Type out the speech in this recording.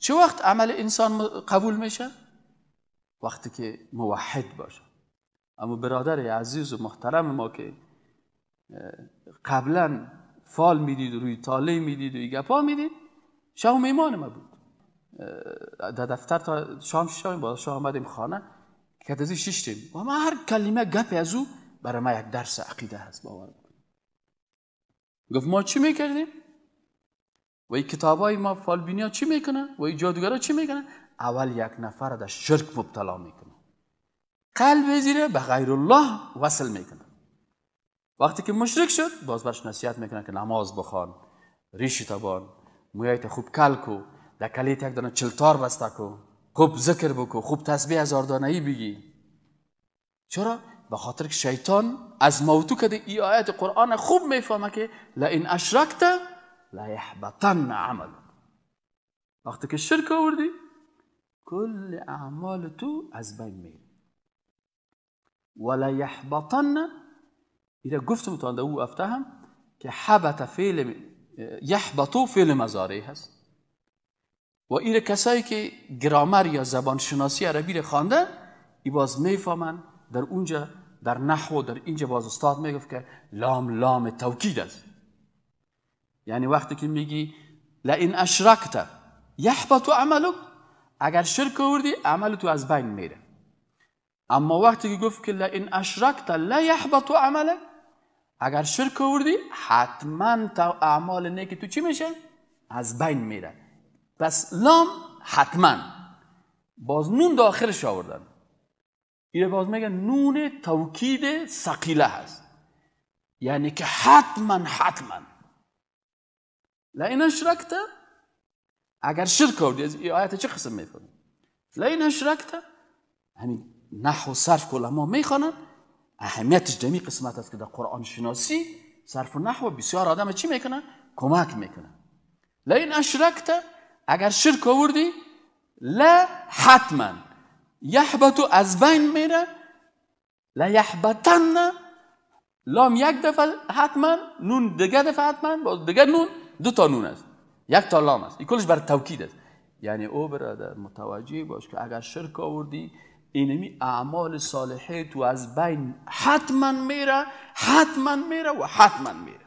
چه وقت عمل انسان قبول میشه؟ وقتی که موحد باشه. اما برادر عزیز و محترم ما که قبلا فال میدید و روی تاله میدید و این گپا میدید، شاه میمان ما بود. در دفتر تا شام شام با شاه آمدیم خانه که تازه شیشتیم و ما هر کلمه گپ از او برای ما یک درس عقیده هست. باور کنید. گفت ما چی میکردیم؟ و این کتابای ما فالبینیا چی میکنن؟ و این جادوگرا چی میکنن؟ اول یک نفر در شرک مبتلا میکنن، قلب زیره به غیر الله وصل میکنن. وقتی که مشرک شد باز برش نصیحت میکنن که نماز بخوان، ریش تبان، مویت خوب کل کو، در کلیت یک دانه چلتار بسته کو، خوب ذکر بکو، خوب تسبیح 1000 دانه‌ای بگی. چرا؟ به خاطر که شیطان از موتو کده ای آیت قرآن خوب میفهمه که لئن اشرکت لیحبطن عملک. وقتی که شرک آوردی کل اعمال تو از بین میره. ولا یحبطن، ایره گفتم تا او افتهم که حبط فعل یحبطو فعل مضارع هست و ایره کسایی که گرامر یا زبان شناسی عربی رو خوانده ای باز میفهمن. در اونجا در نحو در اینجا باز استاد میگفت که لام لام توکید است. یعنی وقتی که میگی لئن اشرکت یحبط عملک، اگر شرک آوردی عمل تو از بین میره. اما وقتی که گفت که لئن اشرکت لا یحبط عملک، اگر شرک آوردی حتما اعمال نیک تو چی میشه؟ از بین میره. پس لام حتما، باز نون داخلش آوردن. اینه باز میگن نون توکید ثقیله هست، یعنی که حتما لئن اشرکت، اگر شرک آوردی. از این آیت چه قسم میفهمید؟ لئن اشرکت همین نحو صرف علما میخوانن، اهمیتش دمی قسمت است که در قرآن شناسی صرف و نحو بسیار آدم چی میکنن؟ کمک میکنن. لئن اشرکت، اگر شرک آوردی، لا حتما یحبط از بین میره، لا یحبطن لام یک دفعه حتما، نون دیگه دفعه حتما، باز دیگه نون، دو تا نون است، یک تا لام است. این کلش بر توکید است. یعنی او برادر متوجه باش که اگر شرک آوردی اینمی اعمال صالحه تو از بین حتما میره و حتما میره.